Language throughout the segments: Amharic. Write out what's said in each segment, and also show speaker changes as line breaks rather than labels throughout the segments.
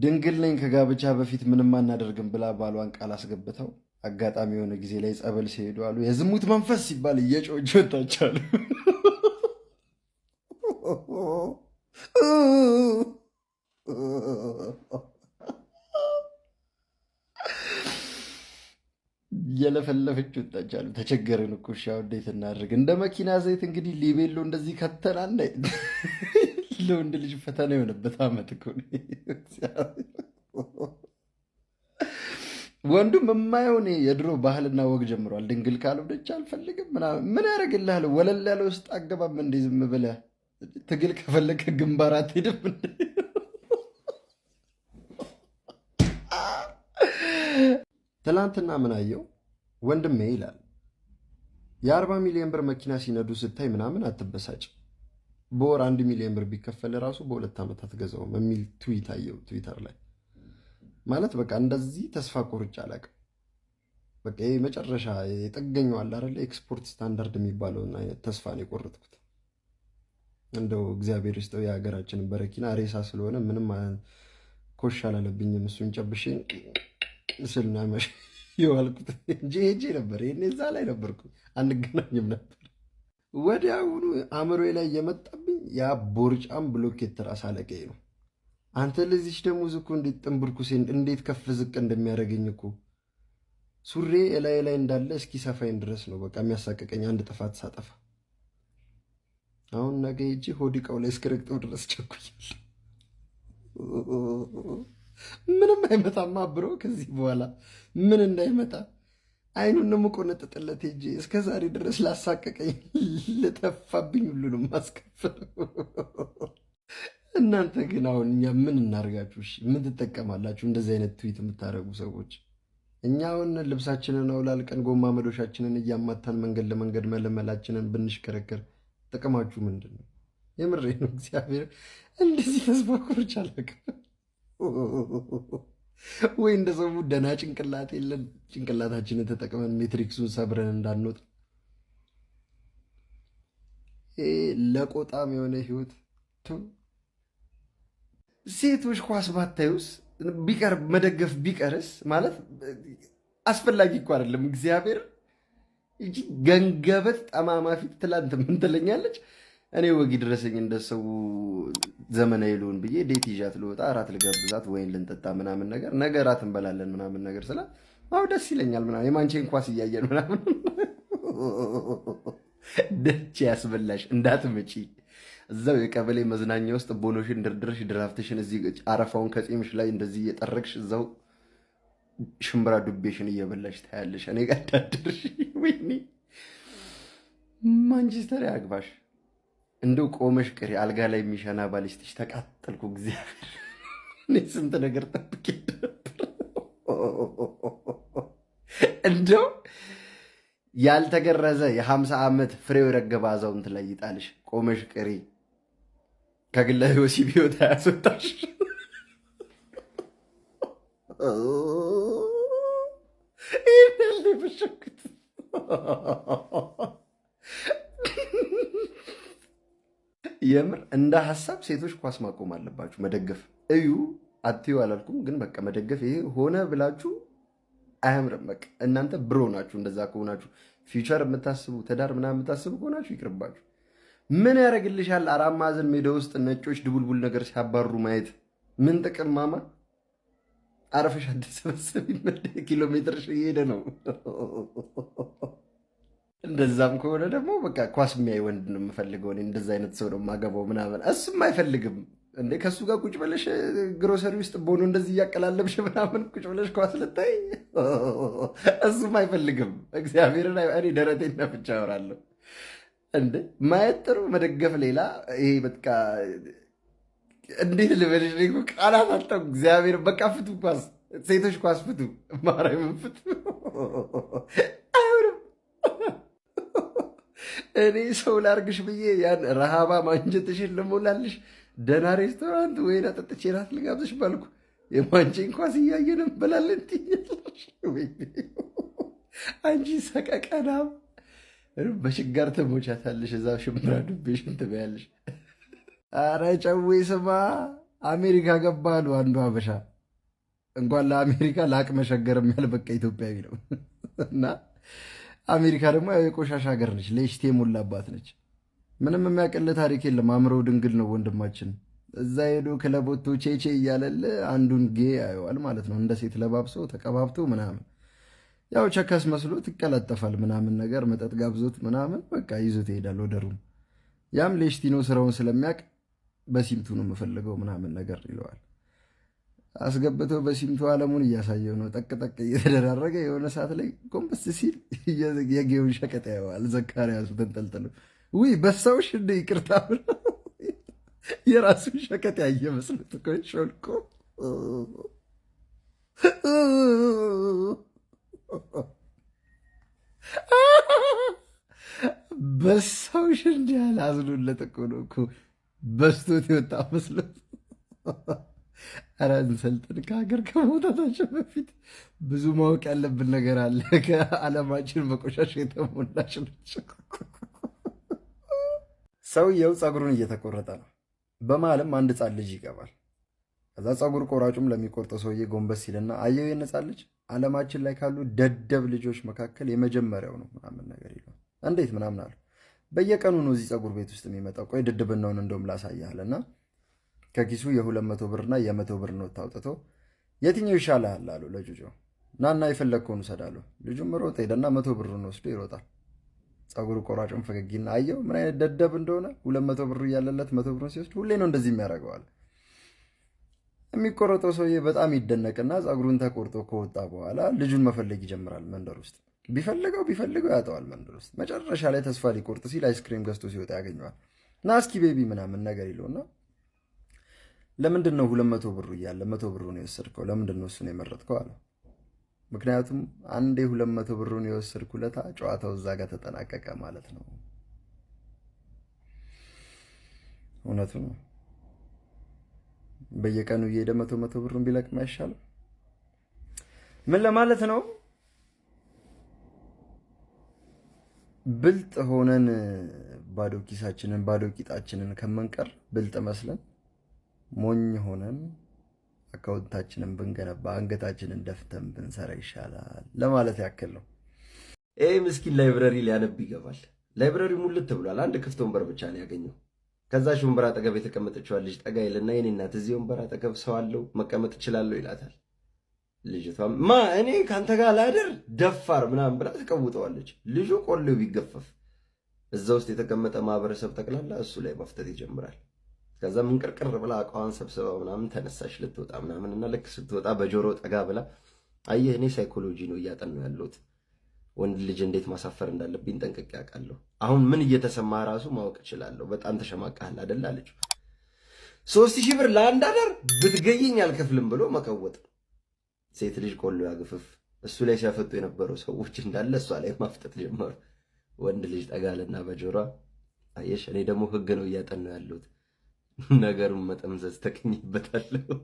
ድንግል ነኝ ከጋብቻ በፊት ምንም አናደርግም ብላ ባሏን ቃል አስገብተው አጋጣሚ የሆነ ጊዜ ላይ ጸበል ሲሄዱ አሉ የዝሙት መንፈስ ሲባል እየጮች ወጣቻሉ። እየለፈለፈች ወጣቻሉ። ተቸገርን እኮ እሺ፣ እንዴት እናድርግ? እንደ መኪና ዘይት እንግዲህ ሊቤሎ እንደዚህ ከተናል። ለወንድ ልጅ ፈተና የሆነበት አመት እኮ ወንዱም የማየውን የድሮ ባህልና ወግ ጀምሯል። ድንግል ካልወደች አልፈልግም ምናምን። ምን ያደርግልሃል? ወለል ያለ ውስጥ አገባም እንደ ዝም ብለህ ትግል ከፈለገ ግንባር አትሄድም እንደ ትላንትና ምን አየው ወንድሜ ይላል የ40 ሚሊዮን ብር መኪና ሲነዱ ስታይ ምናምን አትበሳጭ፣ በወር 1 ሚሊዮን ብር ቢከፈል ራሱ በ2 ዓመት አትገዛውም የሚል ትዊት አየው ትዊተር ላይ። ማለት በቃ እንደዚህ ተስፋ ቆርጬ አላውቅም። በቃ ይሄ መጨረሻ የጠገኘው አለ አይደል ኤክስፖርት ስታንዳርድ የሚባለውን አይነት ተስፋ ነው የቆረጥኩት። እንደው እግዚአብሔር ይስጠው የሀገራችንን በረኪና ሬሳ ስለሆነ ምንም ኮሽ አላለብኝም። እሱን ጨብሼ ስል ነው መሽ የዋልኩት እንጂ ሄጄ ነበር። ይሄኔ እዛ ላይ ነበርኩ፣ አንገናኝም ነበር። ወዲያውኑ አእምሮዬ ላይ የመጣብኝ ያ ቦርጫም ብሎኬት ራስ አለቀኝ ነው። አንተ ለዚች ደግሞ እኮ እንዴት ጥንብርኩሴ እንዴት ከፍ ዝቅ እንደሚያደርገኝ እኮ ሱሬ ላይ ላይ እንዳለ እስኪ ሰፋይን ድረስ ነው በቃ የሚያሳቀቀኝ አንድ ጥፋት ሳጠፋ። አሁን ነገ ሂጅ ሆዲቃው ላይ እስክረግጠው ድረስ ቸኩያል። ምንም አይመጣማ ብሮ ከዚህ በኋላ ምን እንዳይመጣ አይኑን ነው የምቆነጥጥለት ሂጅ። እስከ ዛሬ ድረስ ላሳቀቀኝ ለጠፋብኝ ሁሉንም ማስከፈል። እናንተ ግን አሁን እኛ ምን እናርጋችሁ? እሺ ምን ትጠቀማላችሁ? እንደዚህ አይነት ትዊት የምታደርጉ ሰዎች እኛ አሁን ልብሳችንን አውላልቀን ጎማ መዶሻችንን እያማታን መንገድ ለመንገድ መለመላችንን ብንሽከረከር ጥቅማችሁ ምንድን ነው? የምሬ ነው። እግዚአብሔር እንደዚህ ተስፋ ቆርጬ አላውቅም። ወይ እንደ ሰው ደህና ጭንቅላት የለን ጭንቅላታችንን ተጠቅመን ሜትሪክሱን ሰብረን እንዳንወጣ። ይሄ ለቆጣም የሆነ ህይወት። ሴቶች ኳስ ባታዩስ ቢቀር መደገፍ ቢቀርስ ማለት አስፈላጊ እኮ አይደለም። እግዚአብሔር እንጂ ገንገበት ጠማማ ፊት ትላንት ምን ትለኛለች? እኔ ወግ ድረሰኝ እንደሰው ዘመናዊ ልሆን ብዬ ዴት ይዣት ልወጣ እራት ልጋብዛት ወይን ልንጠጣ ምናምን ነገር ነገ እራት እንበላለን ምናምን ነገር ስላት አው ደስ ይለኛል ምናምን የማንቼን ኳስ እያየን ምናምን ደች ያስበላሽ እንዳትመጪ እዛው የቀበሌ መዝናኛ ውስጥ ቦኖሽን ድርድርሽ ድራፍትሽን እዚህ አረፋውን ከጺምሽ ላይ እንደዚህ እየጠረግሽ እዛው ሽምብራ ዱቤሽን እየበላሽ ታያለሽ። እኔ ጋር ዳድርሽ ወይኔ ማንቸስተር ያግባሽ እንደው ቆመሽ ቅሪ አልጋ ላይ የሚሸና ባሊስትሽ ተቃጠልኩ። እግዚአብሔር እኔ ስንት ነገር ጠብቄ ነበር። እንደው ያልተገረዘ የ50 ዓመት ፍሬው የረገበ አዛውንት ላይ ይጣልሽ። ቆመሽ ቅሪ ከግላዊ ወሲብ ህይወት አያስወጣሽ። ይፈልብሽኩት የምር እንደ ሀሳብ ሴቶች ኳስ ማቆም አለባችሁ። መደገፍ እዩ አትዩ አላልኩም፣ ግን በቃ መደገፍ ይሄ ሆነ ብላችሁ አያምርም። በቃ እናንተ ብሮ ናችሁ። እንደዛ ከሆናችሁ ፊውቸር የምታስቡ ትዳር ምናምን የምታስቡ ከሆናችሁ ይቅርባችሁ። ምን ያደርግልሻል? 4 ማዕዘን ሜዳ ውስጥ ነጮች ድቡልቡል ነገር ሲያባሩ ማየት ምን ጥቅም? ማማ አረፈሽ አትሰበሰቢ። ኪሎ ሜትር እየሄደ ነው። እንደዛም ከሆነ ደግሞ በቃ ኳስ የሚያይ ወንድ ነው የምፈልገው። እንደዛ አይነት ሰው ነው የማገባው ምናምን። እሱም አይፈልግም እንዴ ከሱ ጋር ቁጭ ብለሽ ግሮሰሪ ውስጥ ቦኖ እንደዚህ እያቀላለብሽ ምናምን ቁጭ ብለሽ ኳስ ልታይ። እሱም አይፈልግም። እግዚአብሔርን እኔ ደረቴን ነፍቼ አወራለሁ። እንዴ ማየት ጥሩ፣ መደገፍ ሌላ። ይሄ በቃ እንዴት ልበልሽ ቃላት አጣሁ። እግዚአብሔር በቃ ፍቱ፣ ኳስ ሴቶች ኳስ ፍቱ፣ ማርያምን ፍቱ። አይሆንም። እኔ ሰው ላርግሽ ብዬ ያን ረሃባ ማንጀትሽን ልሞላልሽ ደህና ሬስቶራንት ወይን አጠጥቼ እራት ልጋብዝሽ ባልኩ የማንቼን ኳስ እያየን እንበላለን ትይኛለሽ። አንቺ ሰቀቀናም በችጋር ተሞቻታለሽ። እዛ ሽምብራ ዱቤሽን ትበያለሽ። አረ ጨዌ ስማ፣ አሜሪካ ገባሉ አንዱ አበሻ እንኳን ለአሜሪካ ለአቅመ ሸገርም ያልበቃ ኢትዮጵያዊ ነው። እና አሜሪካ ደግሞ የቆሻሻ ሀገር ነች፣ ለሽቴ የሞላባት ነች። ምንም የሚያቀል ታሪክ የለም። አእምሮ ድንግል ነው ወንድማችን። እዛ ሄዶ ክለቦቶ ቼቼ እያለለ አንዱን ጌ ያየዋል ማለት ነው። እንደ ሴት ለባብሶ ተቀባብቶ ምናምን ያው ቸከስ መስሎት ይቀላጠፋል ምናምን ነገር መጠጥ ጋብዞት ምናምን በቃ ይዞት ይሄዳል ወደ ሩም። ያም ሌሽቲኖ ስራውን ስለሚያውቅ በሲምቱ ነው የምፈልገው ምናምን ነገር ይለዋል። አስገብቶ በሲምቱ አለሙን እያሳየው ነው። ጠቅጠቅ እየተደራረገ የሆነ ሰዓት ላይ ጎንበስ ሲል የጌውን ሸቀጥ ያየዋል። ዘካርያሱ ተንጠልጥሎ ውይ በሳውሽ እንደ ይቅርታ ብሎ የራሱን ሸቀጥ ያየ መስሎት እኮ ሾልኮ በሳውሽ እንዲህ ያለ አዝኖለት እኮ ነው እኮ በስቶት የወጣ መስሎት። ኧረ እንሰልጥን። ከሀገር ከመውጣታችን በፊት ብዙ ማወቅ ያለብን ነገር አለ። ከዓለማችን በቆሻሻ የተሞላች ነች። ሰውየው ፀጉሩን እየተቆረጠ ነው። በመሀልም አንድ ሕፃን ልጅ ይገባል። ከዛ ፀጉር ቆራጩም ለሚቆርጠው ሰውዬ ጎንበስ ሲልና አየው የነፃን ልጅ ዓለማችን ላይ ካሉ ደደብ ልጆች መካከል የመጀመሪያው ነው ምናምን ነገር ይለዋል። እንዴት ምናምን አሉ። በየቀኑ ነው እዚህ ፀጉር ቤት ውስጥ የሚመጣው። ቆይ ድድብናውን እንደውም ላሳያልና ከኪሱ የ200 ብርና የ100 ብር ኖት አውጥቶ የትኛው ይሻልሃል አሉ ለጁጆ። ናና የፈለግከውን ውሰድ አሉ። ልጁም ሮጠ ሄደና 100 ብሩን ወስዶ ይሮጣል። ፀጉር ቆራጩም ፈገግና አየው ምን አይነት ደደብ እንደሆነ። 200 ብሩ እያለለት 100 ብሩን ሲወስድ ሁሌ ነው እንደዚህ የሚያደርገዋል። የሚቆረጠው ሰውዬ በጣም ይደነቅና ፀጉሩን ተቆርጦ ከወጣ በኋላ ልጁን መፈለግ ይጀምራል። መንደር ውስጥ ቢፈልገው ያጠዋል። መንደር ውስጥ መጨረሻ ላይ ተስፋ ሊቆርጥ ሲል አይስክሪም ገዝቶ ሲወጣ ያገኘዋል። ና እስኪ ቤቢ ምናምን ነገር ይለውና ለምንድን ነው 200 ብሩ እያለ 100 ብሩን የወሰድከው? ለምንድን ነው እሱን የመረጥከው አለው። ምክንያቱም አንዴ 200 ብሩን የወሰድኩ ለታ ጨዋታው እዛ ጋር ተጠናቀቀ ማለት ነው። እውነቱ ነው። በየቀኑ እየሄደ 100 ብሩን ቢለቅም አይሻልም? ምን ለማለት ነው? ብልጥ ሆነን ባዶ ኪሳችንን ባዶ ቂጣችንን ከመንቀር ብልጥ መስለን ሞኝ ሆነን አካውንታችንን ብንገነባ አንገታችንን ደፍተን ብንሰራ ይሻላል ለማለት ያክል ነው።
ይህ ምስኪን ላይብረሪ ሊያነብ ይገባል። ላይብረሪ ሙልት ብሏል። አንድ ክፍት ወንበር ብቻ ነው ያገኘው። ከዛች ወንበር አጠገብ የተቀመጠችዋን ልጅ ጠጋ ይልና የኔ እናት እዚህ ወንበር አጠገብ ሰው አለው መቀመጥ እችላለሁ ይላታል። ልጅቷም እኔ ከአንተ ጋር ላድር ደፋር ምናምን ብላ ተቀውጠዋለች። ልጁ ቆሌው ቢገፈፍ እዛ ውስጥ የተቀመጠ ማህበረሰብ ጠቅላላ እሱ ላይ መፍተት ይጀምራል። ከዛ ምንቅርቅር ብላ እቃዋን ሰብስባ ምናምን ተነሳሽ ልትወጣ ምናምን እና ልክ ስትወጣ በጆሮ ጠጋ ብላ አየህ እኔ ሳይኮሎጂ ነው እያጠናሁ ያለሁት፣ ወንድ ልጅ እንዴት ማሳፈር እንዳለብኝ ጠንቅቄ አውቃለሁ። አሁን ምን እየተሰማ ራሱ ማወቅ እችላለሁ። በጣም ተሸማቃህል አይደል አለችው። 3000 ብር ለአንድ አዳር ብትገይኝ አልከፍልም ብሎ መቀወጥ። ሴት ልጅ ቆሎ ያግፍፍ። እሱ ላይ ሲያፈጡ የነበሩ ሰዎች እንዳለ እሷ ላይ ማፍጠጥ ጀመሩ። ወንድ ልጅ ጠጋልና በጆሯ አየሽ እኔ ደግሞ ህግ ነው እያጠናሁ ያለሁት፣ ነገሩን መጠምዘዝ ተገኝበታለሁ።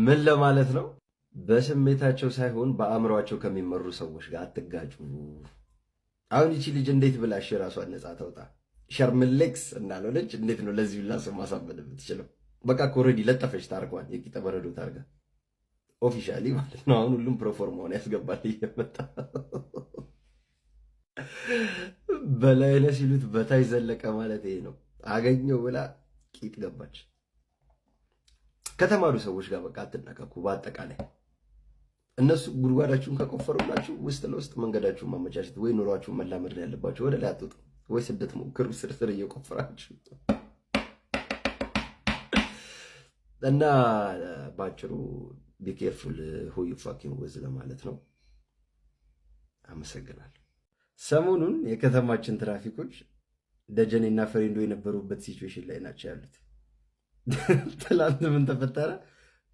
ምን ለማለት ነው? በስሜታቸው ሳይሆን በአእምሯቸው ከሚመሩ ሰዎች ጋር አትጋጩ። አሁን ይቺ ልጅ እንዴት ብላሽ ራሷን ነፃ ታውጣ? ሸርምሌክስ እንዳልሆነች እንዴት ነው ለዚህ ብላ ሰው ማሳመን የምትችለው? በቃ ኦልሬዲ ለጠፈች ታርጓን የቂጠ በረዶ ታርጋ ኦፊሻሊ ማለት ነው። አሁን ሁሉም ፕሮፎርማውን ያስገባል እየመጣ በላይነ ሲሉት በታይ ዘለቀ ማለት ይሄ ነው። አገኘው ብላ ቂጥ ገባች። ከተማሩ ሰዎች ጋር በቃ አትነካኩ። በአጠቃላይ እነሱ ጉድጓዳችሁን ከቆፈሩላችሁ ውስጥ ለውስጥ መንገዳችሁን ማመቻቸት ወይ ኑሯችሁን መላመድ ነው ያለባችሁ። ወደ ላይ አትወጡ ወይ ስደት ሞክሩ፣ ስርስር እየቆፈራችሁ እና ባጭሩ ቢ ኬርፉል ሁ ዩ ፋኪንግ ዊዝ ለማለት ነው። አመሰግናለሁ። ሰሞኑን የከተማችን ትራፊኮች ደጀኔና ፍሬንዶ የነበሩበት ሲቹዌሽን ላይ ናቸው ያሉት። ትላንት ምን ተፈጠረ?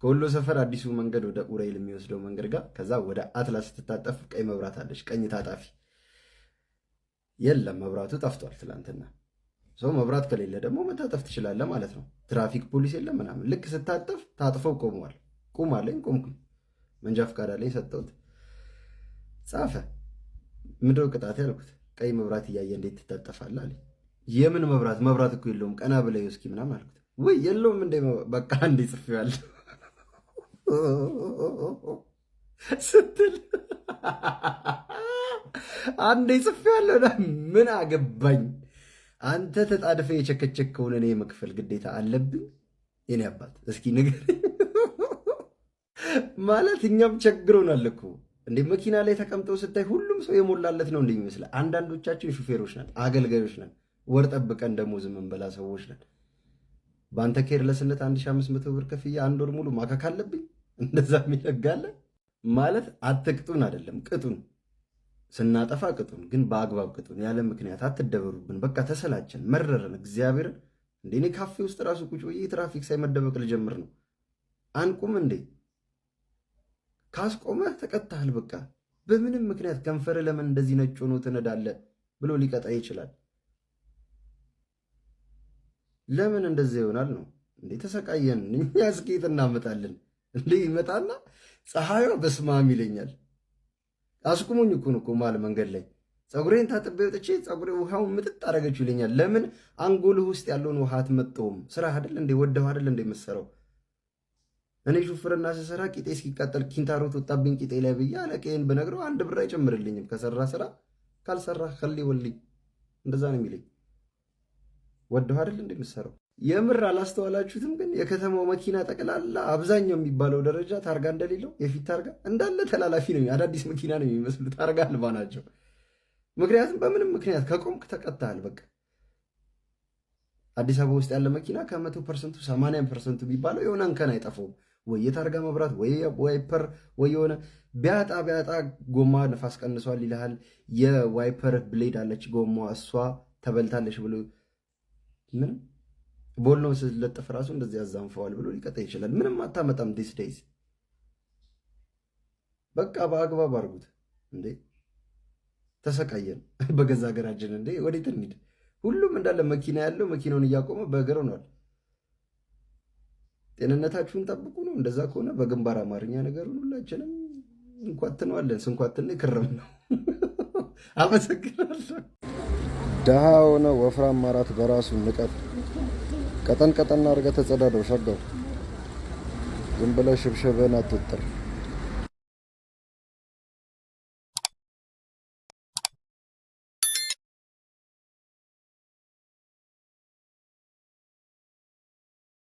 ከወሎ ሰፈር አዲሱ መንገድ ወደ ኡራኤል የሚወስደው መንገድ ጋር ከዛ ወደ አትላስ ስትታጠፍ ቀይ መብራት አለች፣ ቀኝ ታጣፊ የለም፣ መብራቱ ጠፍቷል ትላንትና። ሰው መብራት ከሌለ ደግሞ መታጠፍ ትችላለህ ማለት ነው። ትራፊክ ፖሊስ የለም ምናምን። ልክ ስታጠፍ ታጥፈው ቆመዋል። ቁም አለኝ፣ ቆምኩኝ። መንጃ ፈቃድ አለኝ ሰጠሁት። ጻፈ። ምንድነው ቅጣት ያልኩት? ቀይ መብራት እያየ እንዴት ትታጠፋለህ አለኝ።
የምን መብራት? መብራት እኮ የለውም። ቀና ብለው እስኪ ምናምን አልኩት። ወይ የለውም እንደ በቃ አንዴ ጽፌዋለሁ ስትል አንዴ ጽፌዋለሁ። ምን አገባኝ? አንተ ተጣድፈ የቸከቸከውን እኔ መክፈል ግዴታ አለብኝ? የኔ አባት እስኪ ንገረኝ። ማለት እኛም ቸግሮናል እኮ እንዴ። መኪና ላይ ተቀምጠው ስታይ ሁሉም ሰው የሞላለት ነው እንደሚመስል። አንዳንዶቻችን ሹፌሮች ነን፣ አገልጋዮች ነን፣ ወር ጠብቀን ደሞዝ የምንበላ ሰዎች ነን። በአንተ ኬርለስነት 1500 ብር ከፍዬ 1 ወር ሙሉ ማካክ አለብኝ? እንደዛ የሚነጋለ ማለት አትቅጡን፣ አይደለም ቅጡን። ስናጠፋ ቅጡን፣ ግን በአግባብ ቅጡን። ያለ ምክንያት አትደበሩብን። በቃ ተሰላቸን፣ መረረን። እግዚአብሔርን እንዴ እኔ ካፌ ውስጥ ራሱ ቁጭ ብዬ ትራፊክ ሳይመደበቅ ልጀምር ነው። አንቁም እንዴ? ካስቆመህ ተቀጣሃል። በቃ በምንም ምክንያት ከንፈር ለምን እንደዚህ ነጭ ሆኖ ትነዳለህ ብሎ ሊቀጣ ይችላል። ለምን እንደዚህ ይሆናል ነው እንዴ? ተሰቃየን እኛ። ስኬት እናመጣለን እንዴ? ይመጣና ፀሐዩ በስማም ይለኛል። አስቁሙኝ እኮ ነው እኮ ማል መንገድ ላይ ፀጉሬን ታጥቤ ወጥቼ ፀጉሬ ውሃውን ምጥጥ አደረገችው ይለኛል። ለምን አንጎልህ ውስጥ ያለውን ውሃ አትመጠውም? ስራ አይደል እንዴ? ወደው አይደል እንዴ የምትሰራው? እኔ ሹፍርና ስሰራ ቂጤ እስኪቃጠል ኪንታሮት ወጣብኝ ቂጤ ላይ ብዬ አለቀዬን ብነግረው 1 ብር አይጨምርልኝም። ከሰራ ስራ፣ ካልሰራ ከሌ ወልኝ። እንደዛ ነው የሚለኝ። ወደው አይደል እንዴ የምትሰራው? የምር አላስተዋላችሁትም? ግን የከተማው መኪና ጠቅላላ አብዛኛው የሚባለው ደረጃ ታርጋ እንደሌለው የፊት ታርጋ እንዳለ ተላላፊ ነው። አዳዲስ መኪና ነው የሚመስሉ፣ ታርጋ አልባ ናቸው። ምክንያቱም በምንም ምክንያት ከቆምክ ተቀጣሃል። በቃ አዲስ አበባ ውስጥ ያለ መኪና ከ100% 80% የሚባለው የሆነ እንከን አይጠፋውም። ወይ የታርጋ መብራት፣ ወይ ዋይፐር፣ ወይ የሆነ ቢያጣ ጎማ ነፋስ ቀንሷል ይልሃል። የዋይፐር ብሌድ አለች ጎማ፣ እሷ ተበልታለች ብሎ ምንም ቦሎን ስለጠፍ ራሱ እንደዚህ ያዛንፈዋል ብሎ ሊቀጣ ይችላል። ምንም አታመጣም። ዲስ ዴይዝ በቃ በአግባብ አድርጉት እንዴ። ተሰቃየን በገዛ ሀገራችን እንዴ። ወዴት እንሂድ? ሁሉም እንዳለ መኪና ያለው መኪናውን እያቆመ በእግር ሆኗል። ጤንነታችሁን ጠብቁ ነው። እንደዛ ከሆነ በግንባር አማርኛ ነገሩን ሁላችንም እንኳትነዋለን። ስንኳትን ክረም ነው። አመሰግናለሁ።
ደሃ ሆነ ወፍራም ማራት በራሱ ንቀት። ቀጠን ቀጠን አድርገህ ተጸዳደው ሸጋው። ዝም ብለህ ሽብሸበን አትወጥር።